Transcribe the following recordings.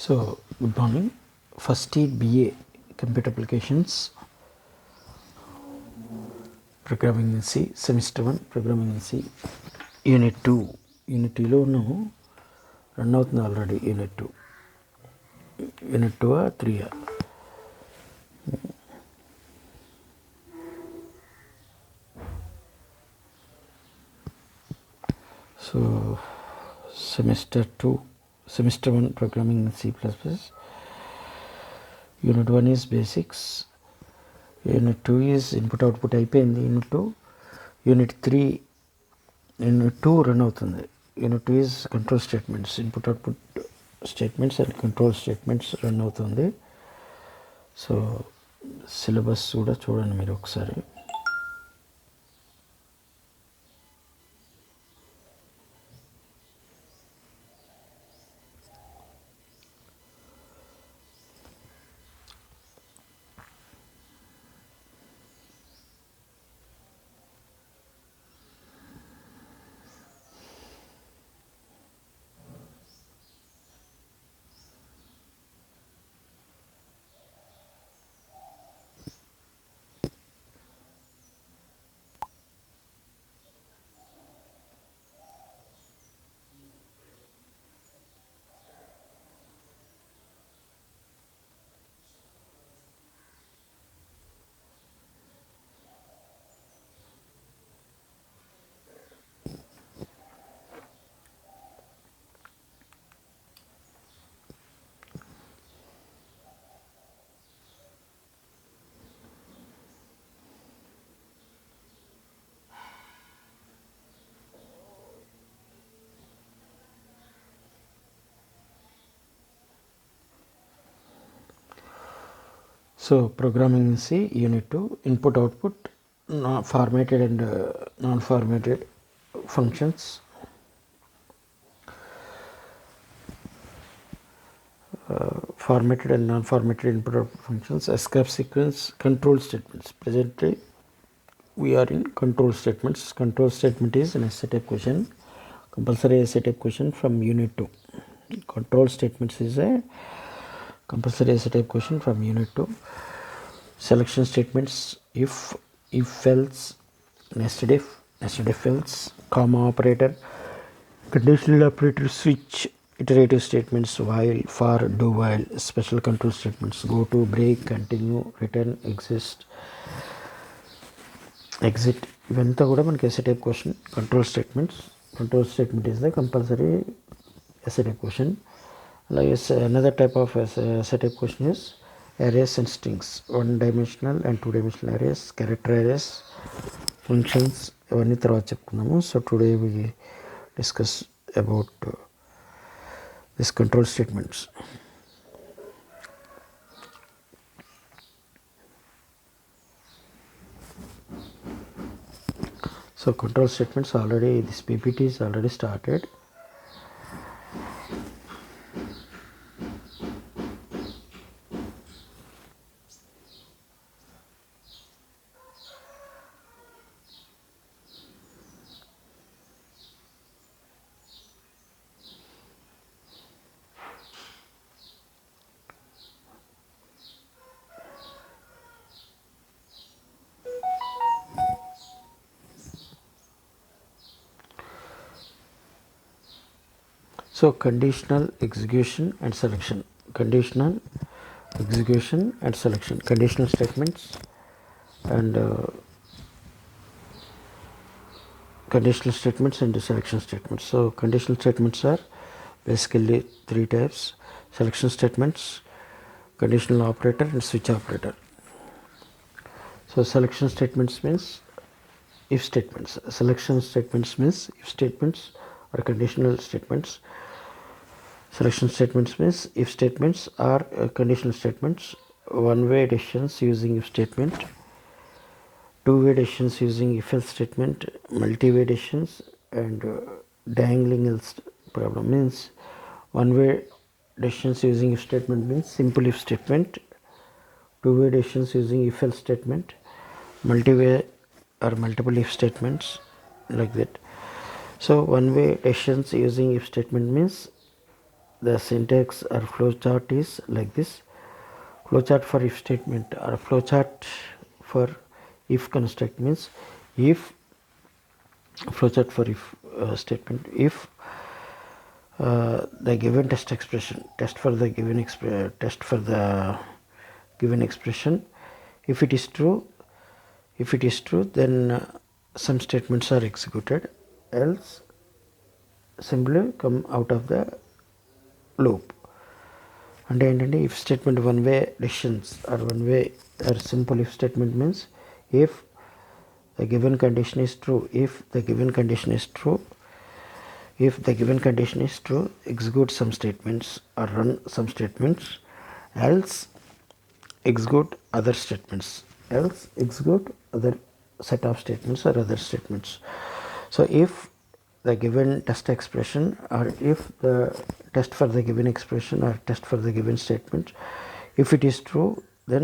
So, good morning. First year BA Computer Applications, Programming in C, Semester 1, Programming in C, UNIT-2. UNIT-2 లో ఉన్నాము. Run అవుతుంది already unit 2. Unit 2 3. So Semester 1 Programming in C++. Unit 1 is Basics. Unit 2 is Input Output అయిపోయింది. Unit 3 Unit 2 run అవుతుంది. Unit 2 is Control Statements. Input Output Statements and Control Statements run అవుతుంది. So syllabus కూడా చూడండి మీరు ఒకసారి. So Programming in C, Unit 2, Input Output, formatted and non-formatted functions. Formatted and non-formatted input output functions, escape sequence, control statements. Presently we are in control statements. Control statement is an essay type question, compulsory essay type question from Unit 2. Control statements is a compulsory essay type question from Unit 2. Selection statements: if else, nested if else, comma operator, conditional operator, switch, iterative statements, while, for, do while, special control statements, go to, break, continue, return, exit. ఇవంతా కూడా మనకి essay type question. Control statements. Control statement is the compulsory essay type question. Like another type of essay type question is arrays and strings, one-dimensional and two-dimensional arrays, character arrays, functions. ఇవన్నీ తర్వాత చెప్పుకున్నాము. So today we discuss about this control statements. So control statements already this PPT is already started. So conditional execution and selection. Conditional execution and selection. Conditional statements and conditional statements and selection statements. So conditional statements are basically three types: selection statements, conditional operator, and switch operator. So selection statements means if statements. Selection statements means if statements or conditional statements. Selection statements means if statements are conditional statements. One-way decisions using if statement, two-way decisions using if else statement, multi-way decisions, and dangling else problem means one-way decisions using if statement means simple if statement, two-way decisions using if else statement, multi-way or multiple if statements, like that. So one-way decisions using if statement means the syntax or flowchart is like this. Flowchart for if statement or flowchart for if construct means if flowchart for if statement if the given test expression test for the given expression if it is true then some statements are executed, else simply come out of the loop. అంటే ఏంటంటే if statement one way decisions or one way or simple if statement means if the given condition is true, if the given condition is true, execute some statements or run some statements, else execute other statements, else execute other set of statements or other statements. So if the given test expression or if the test for the given expression or test for the given statement, if it is true, then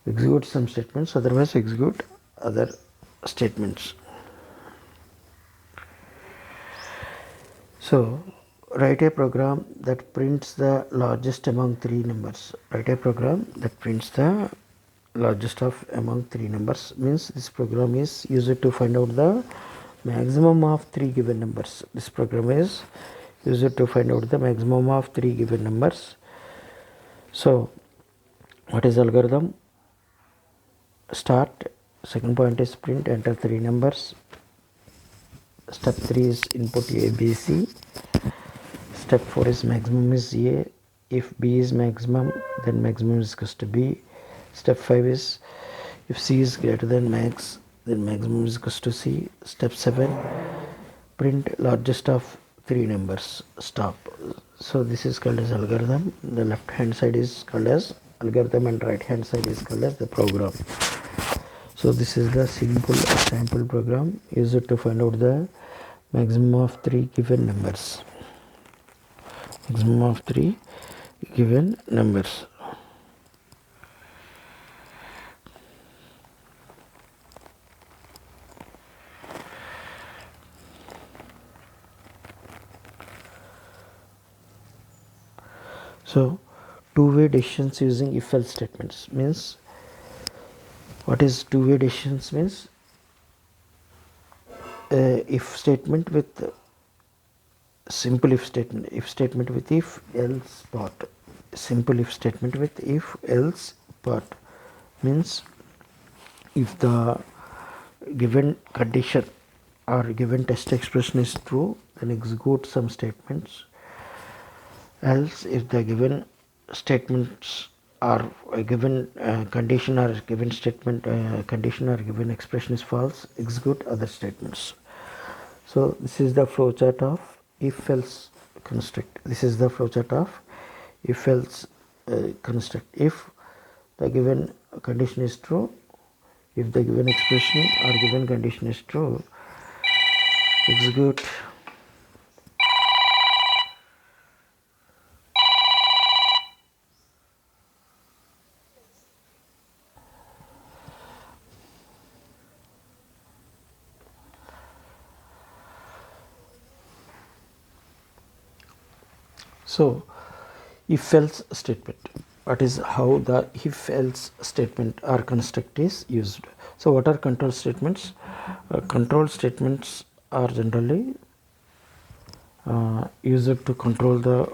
execute some statements, otherwise execute other statements. So write a program that prints the largest among three numbers. Write a program that prints the largest of among three numbers means this program is used to find out the maximum of three given numbers. This program is used to find out the maximum of three given numbers. So what is algorithm? Start, second point is print, enter three numbers. Step 3 is input A, B, C. Step 4 is maximum is A. If B is maximum, then maximum is equals to B. Step 5 is if C is greater than max, then maximum is equals to C. Step 7, print largest of three numbers. Stop. So this is called as algorithm. The left hand side is called as algorithm and right hand side is called as the program. So this is the simple sample program used to find out the maximum of three given numbers. Maximum of three given numbers. So two-way decisions using if-else statements means what is two-way decisions means if statement with simple if statement with if else part. Simple if statement with if else part means if the given condition or given test expression is true, then execute some statements, else if the given statements or a given condition or given statement condition or given expression is false, execute other statements. So this is the flowchart of if-else construct. This is the flowchart of if-else construct. If the given condition is true, if the given expression or given condition is true, execute So if-else statement. What is how the if-else statement or construct is used? So what are control statements? Control statements are generally used to control the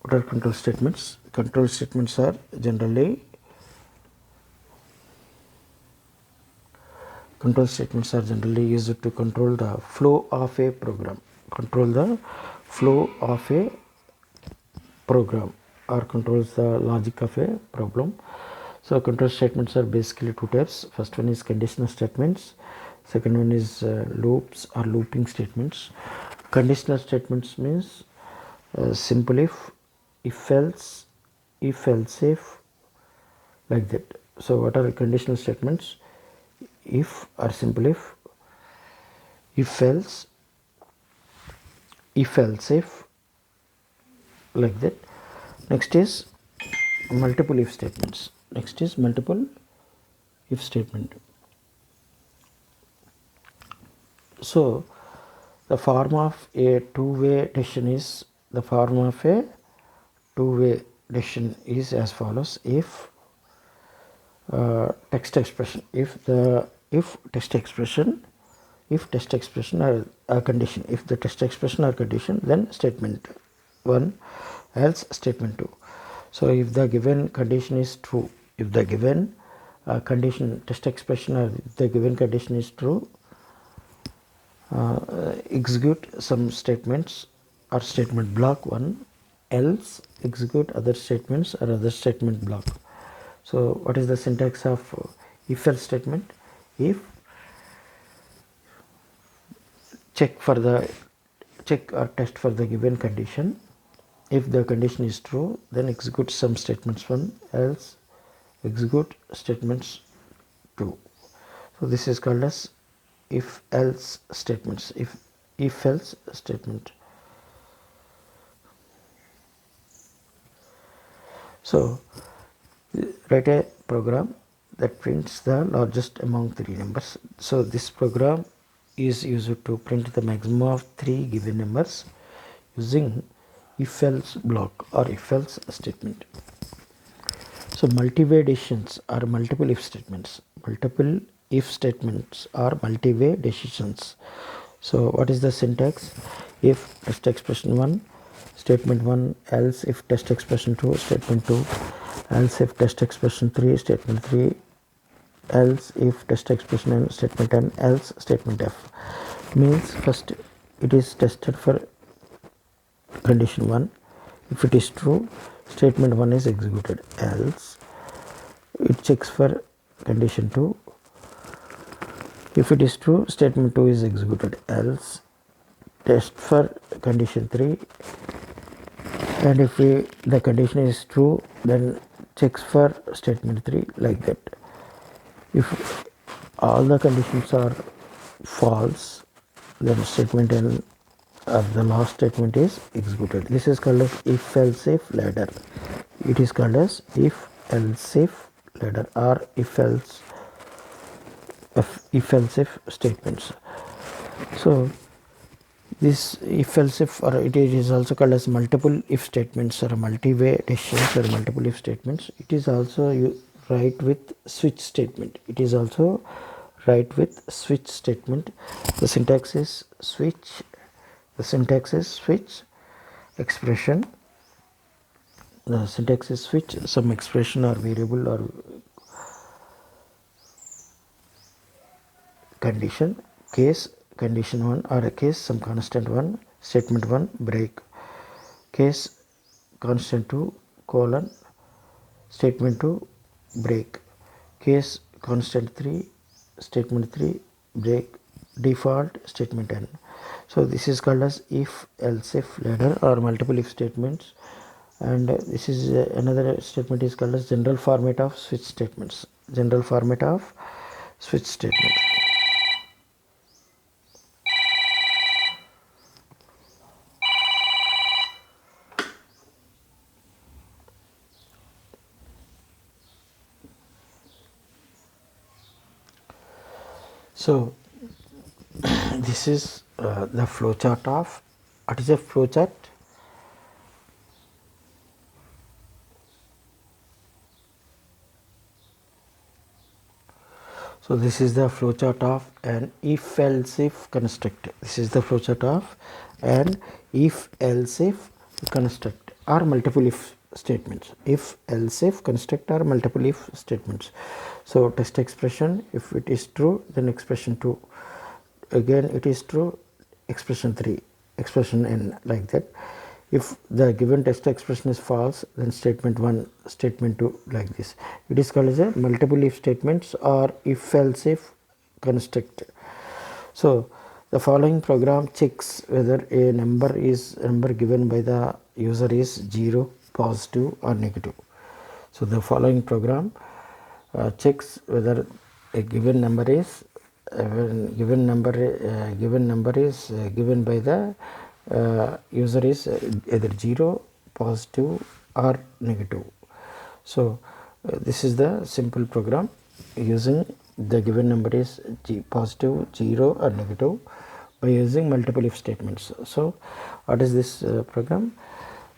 what are control statements? Control statements are generally used to control the flow of a program. Control the flow of a program or controls the logic of a problem. So control statements are basically two types. First one is conditional statements. Second one is loops or looping statements. Conditional statements means simple if else, if, like that. So what are conditional statements? If or simple if else, if, like that. Next is multiple if statements. So The form of a two-way decision is as follows. If text expression, if text expression or a condition, if the text expression or condition, then statement 1, else statement 2. So if the given condition is true, if the given condition text expression or if the given condition is true, execute some statements or statement block 1, else execute other statements or other statement block. So what is the syntax of if else statement? If check or test for the given condition. If the condition is true, then execute some statements 1, else execute statements 2. So this is called as if else statements. If else statement. So write a program that prints the largest among 3 numbers. So this program is used to print the maximum of 3 given numbers using if else block or if else statement. So multi-way decisions are multiple if statements. Multiple if statements are multi-way decisions. So what is the syntax? If test expression 1, statement 1, else if test expression 2, statement 2, else if test expression 3, statement 3, else if test expression n, statement n, else statement f. Means first it is tested for condition 1. If it is true, statement 1 is executed, else it checks for condition 2. If it is true, statement 2 is executed, else test for condition 3, and if the condition is true, then checks for statement 3, like that. If all the conditions are false, then statement n the last statement is executed. This is called as if else if ladder. It is called as if else if ladder or if else if statements. So this if else if, or it is also called as multiple if statements or multi-way decisions or multiple if statements. It is also you write with switch statement. It is also write with switch statement. The syntax is switch. The syntax is switch expression. The syntax is switch some expression or variable or condition, case condition 1 or a case some constant 1, statement 1 break, case constant 2 colon, statement 2 break, case constant 3, statement 3 break, default statement n. So this is called as if else if ladder or multiple if statements, and this is another statement is called as general format of switch statements. General format of switch statements. So this is the flow chart of, what is a flow chart? So this is the flow chart of an if else if construct. This is the flow chart of an if else if construct or multiple if statements. If else if construct or multiple if statements. So test expression, if it is true, then expression 2. Again it is true, expression 3, expression n, like that. If the given test expression is false, then statement 1, statement 2, like this. It is called as a multiple if statements or if else if construct. So the following program checks whether a number given by the user is 0, positive or negative. So the following program checks whether a given number is given number is given by the user is either 0, positive or negative. So this is the simple program using the given number is positive, 0 or negative. by using multiple if statements. So what is this program?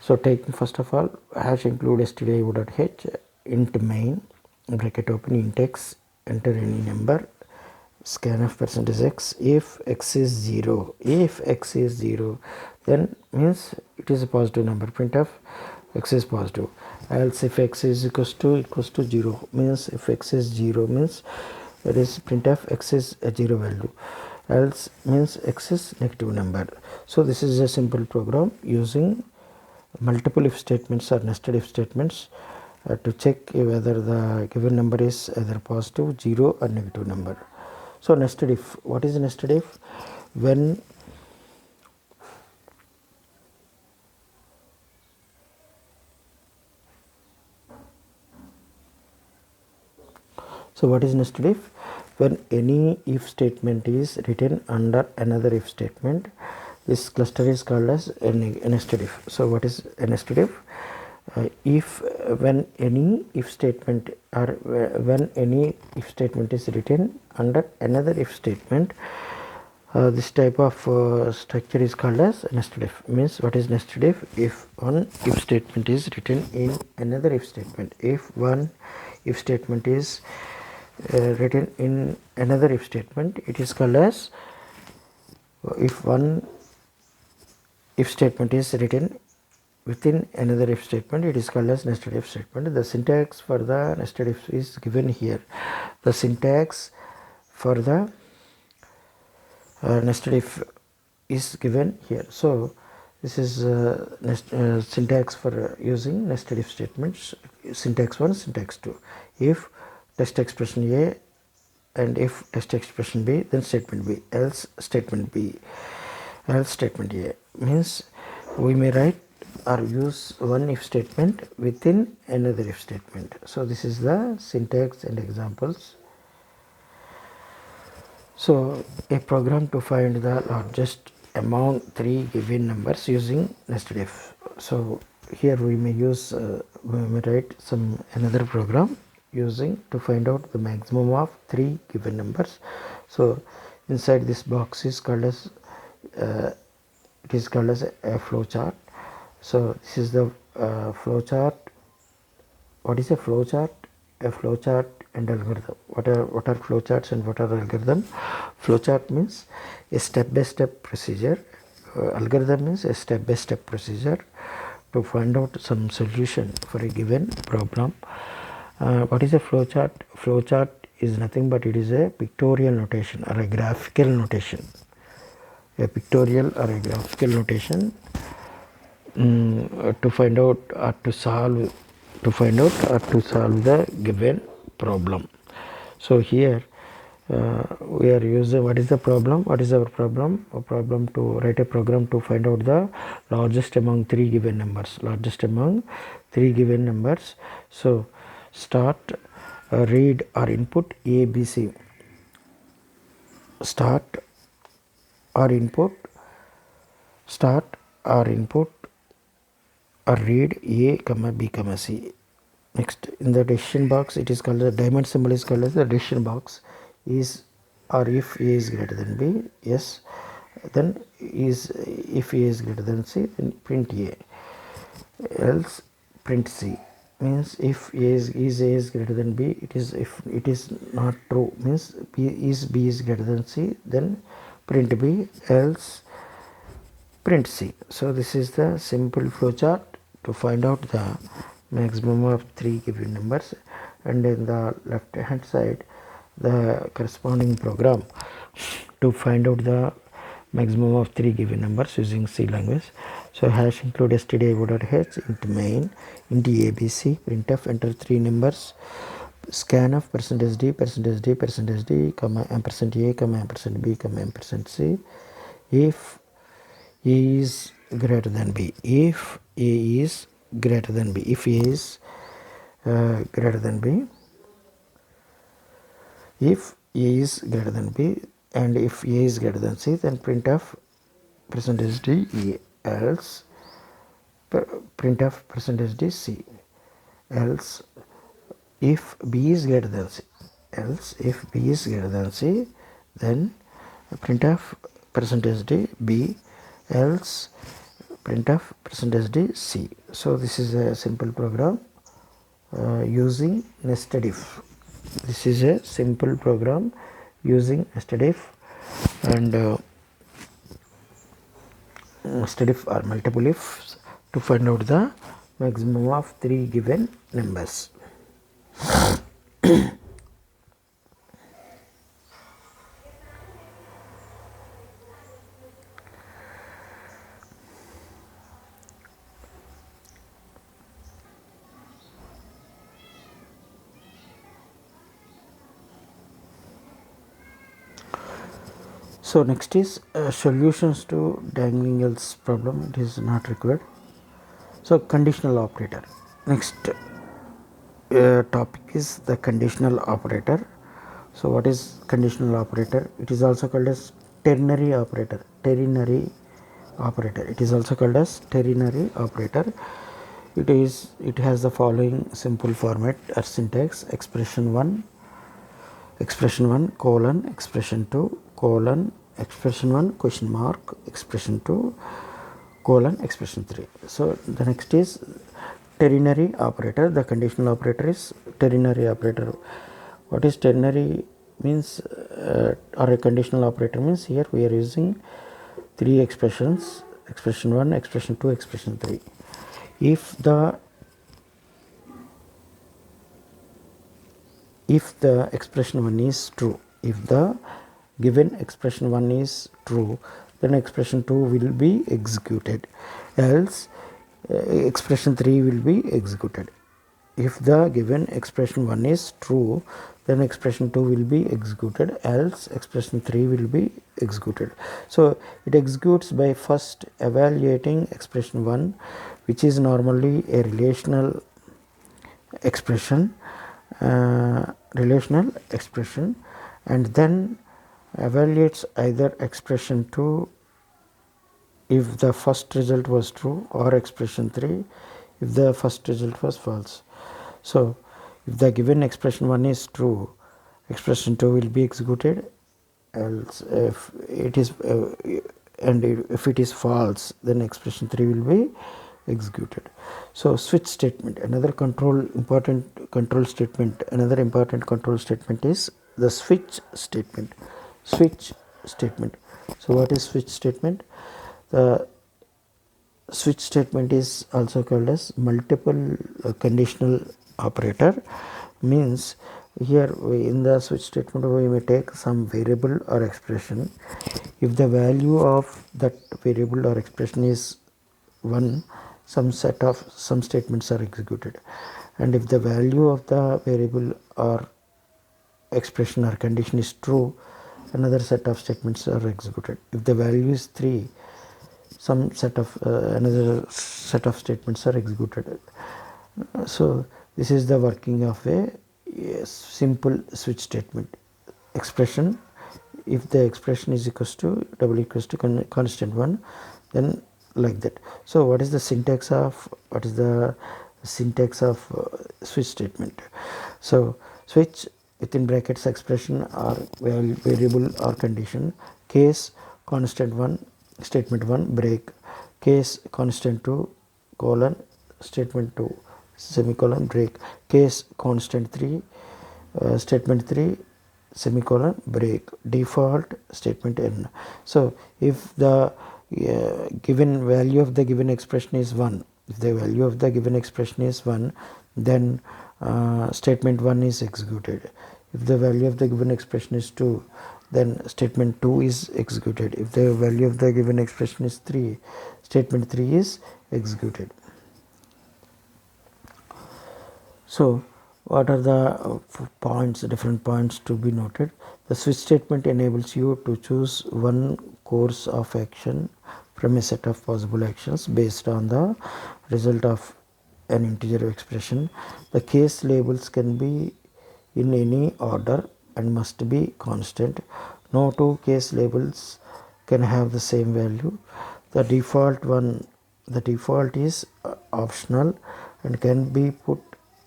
So taking first of all hash include stdio.h int main bracket open int x enter any number scanf percentage x. If x is 0, if x is 0, then means it is a positive number. Printf x is positive. Else if x is equals to 0, means if x is 0 means that is printf x is a 0 value. Else means x is negative number. So this is a simple program using multiple if statements or nested if statements to check whether the given number is either positive, 0 or negative number. So nested if, what is nested if? When what is nested if? When any if statement is written under another if statement, this cluster is called as a nested if. So what is a nested if? If when any if statement or when any if statement is written under another if statement, this type of structure is called as nested if. Means what is nested if? If one if statement is written in another if statement, if one if statement is written in another if statement, it is called as if one if statement is written within another if statement, it is called as nested if statement. The syntax for the nested if is given here. The syntax for the nested if is given here. So this is syntax for using nested if statements. Syntax 1, syntax 2. If test expression A and if test expression B, then statement B, else statement B, else statement A. Means we may write or use one if statement within another if statement. So this is the syntax and examples. So a program to find the largest among three given numbers using nested if. So here we may use we may write some another program using to find out the maximum of three given numbers. So inside this box is called as it is called as a flow chart. So this is the flow chart. What is a flow chart? A flow chart and algorithm. What are flow charts and what are algorithm? Flow chart means a step-by-step procedure. Algorithm means a step-by-step procedure to find out some solution for a given problem. What is a flow chart? Flow chart is nothing but it is a pictorial notation or a graphical notation. A pictorial or a graphical notation to find out or to solve the given problem. So here we are using, what is the problem? What is our problem? A problem to write a program to find out the largest among three given numbers. Largest among three given numbers. So start read or input A, B, C. Start or input or read A, B, C. Next, in the decision box, it is called the diamond symbol is called as the decision box. Is or if A is greater than B, yes. Then is if A is greater than C, then print A. Else print C. Means if A is greater than B, it is if it is not true. Means B is greater than C, then print B. Else print C. So this is the simple flow chart to find out the maximum of three given numbers, and in the left hand side the corresponding program to find out the maximum of three given numbers using C language. So hash include stdio.h int main int abc printf enter three numbers scanf %d comma ampersand a comma ampersand b comma ampersand c. If A is greater than B, if A is greater than B, if A is greater than B, if A is greater than B, and if A is greater than C, then printf %d else printf %d c. Else if B is greater than C, else if B is greater than C, then printf percentage d b, else printf percentage d c. So this is a simple program using nested if. This is a simple program using nested if, and nested if or multiple ifs to find out the maximum of three given numbers. So next is solutions to dangling else problem. It is not required. So conditional operator. Next topic is the conditional operator. So what is conditional operator? It is also called as ternary operator. Ternary operator. It is also called as ternary operator. It has the following simple format or syntax: expression 1 colon expression 2 colon expression 1 question mark expression 2 colon expression 3. So the next is ternary operator. The conditional operator is ternary operator. What is ternary means, or a conditional operator means? Here we are using three expressions: expression 1, expression 2, expression 3. If the expression 1 is true, if the given expression 1 is true, then expression 2 will be executed, else expression 3 will be executed. If the given expression 1 is true, then expression 2 will be executed, else expression 3 will be executed. So it executes by first evaluating expression 1, which is normally a relational expression, and then evaluates either expression 2 if the first result was true, or expression 3 if the first result was false. So if the given expression 1 is true, expression 2 will be executed, else if it is if it is false, then expression 3 will be executed. So switch statement, another important control statement is the switch statement. So what is switch statement? The switch statement is also called as multiple conditional operator. Means here in the switch statement we may take some variable or expression. If the value of that variable or expression is 1, some statements are executed, and if the value of the variable or expression or condition is true, another set of statements are executed. If the value is 3, another set of statements are executed. So this is the working of a simple switch statement. Expression, if the expression is equals to constant 1, then like that. So what is the syntax of switch statement? So switch within brackets expression or variable or condition, case constant 1 statement 1 break, case constant 2 colon statement 2 semicolon break, case constant 3 statement 3 semicolon break, default statement n. So if the given value of the given expression is 1, then statement 1 is executed. If the value of the given expression is 2, then statement 2 is executed. If the value of the given expression is 3, statement 3 is executed. So what are the different points to be noted? The switch statement enables you to choose one course of action from a set of possible actions based on the result of an integer expression. The case labels can be in any order and must be constant. No two case labels can have the same value. The default is optional and can be put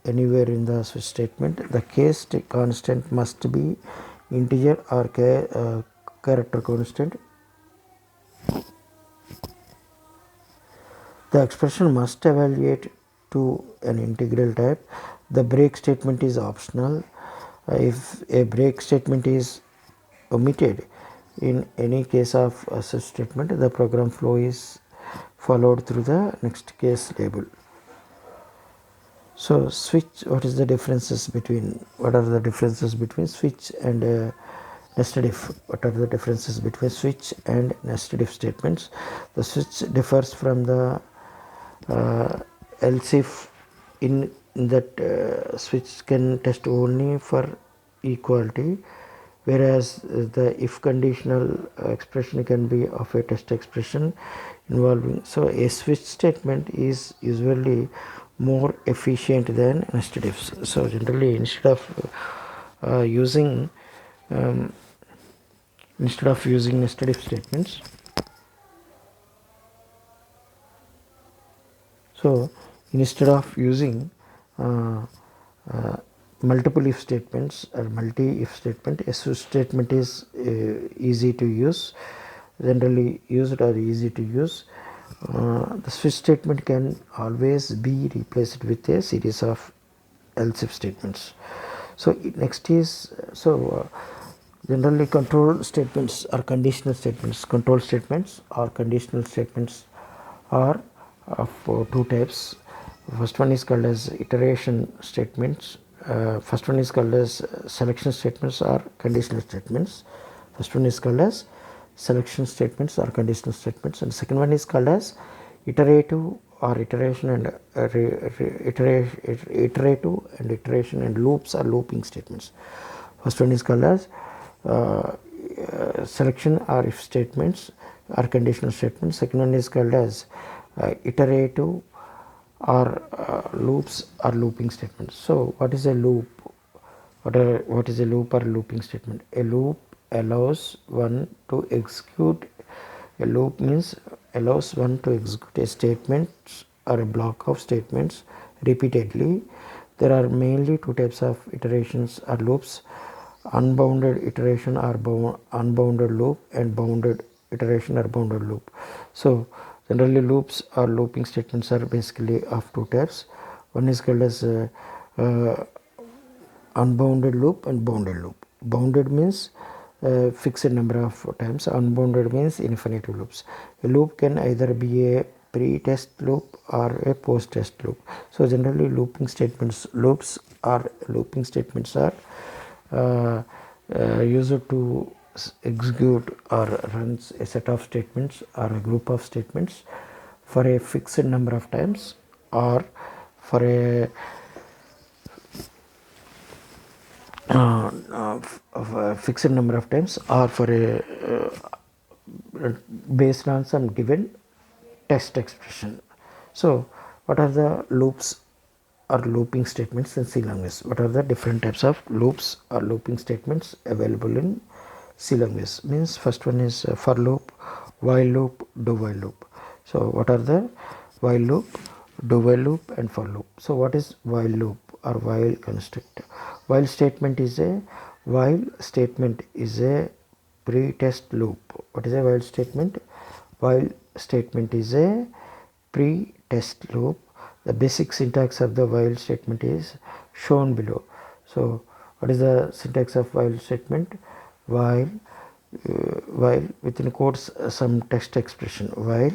anywhere in the switch statement. The case constant must be integer or character constant. The expression must evaluate to an integral type. The break statement is optional. If a break statement is omitted in any case of a such statement, the program flow is followed through the next case label. So switch, what are the differences between switch and nested if? What are the differences between switch and nested if statements? The switch differs from the else if in that switch can test only for equality, whereas the if conditional expression can be of a test expression involving. So a switch statement is usually more efficient than nested ifs. So generally instead of using nested if statements, so instead of using multiple if statements or multi if statement, a switch statement is easy to use, generally used or easy to use. The switch statement can always be replaced with a series of else if statements. So next is generally control statements or conditional statements. Control statements or conditional statements are of two types. First one is called as iteration statements. First one is called as selection statements or conditional statements. First one is called as selection statements or conditional statements, and second one is called as iterative or iteration and iteration and loops or looping statements. First one is called as selection or if statements or conditional statements. Second one is called as iterative or loops or looping statements. So what is a loop? What is a loop or looping statement? A loop allows one to execute. A loop means allows one to execute a statement or a block of statements repeatedly. There are mainly two types of iterations or loops: unbounded iteration or unbounded loop, and bounded iteration or bounded loop. So generally loops or looping statements are basically of two types. One is called as unbounded loop and bounded loop. Bounded means fixed number of times. Unbounded means infinitive loops. A loop can either be a pre-test loop or a post-test loop. So generally looping statements, loops or looping statements are used to execute or runs a set of statements or a group of statements for a fixed number of times, or for a fixed number of times, or for a based on some given test expression. So what are the loops or looping statements in C language? What are the different types of loops or looping statements available in C language? Means first one is for loop, while loop, do while loop. So what are the while loop, do while loop and for loop? So what is while loop or while construct? While statement is a pre-test loop. What is a while statement? While statement is a pre-test loop. The basic syntax of the while statement is shown below. So what is the syntax of while statement? While within quotes some text expression, while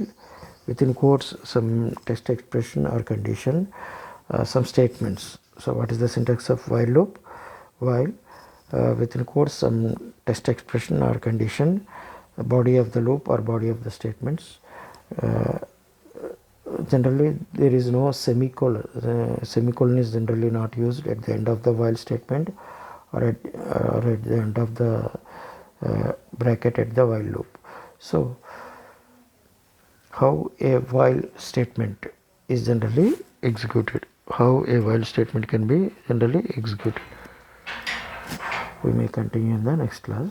within quotes some text expression or condition, some statements. So what is the syntax of while loop? While within quotes some text expression or condition, body of the loop or body of the statements. Generally there is no semicolon. Semicolon is generally not used at the end of the while statement or at the end of the bracket at the while loop. So how a while statement is generally executed? How a while statement can be generally executed? We may continue in the next class.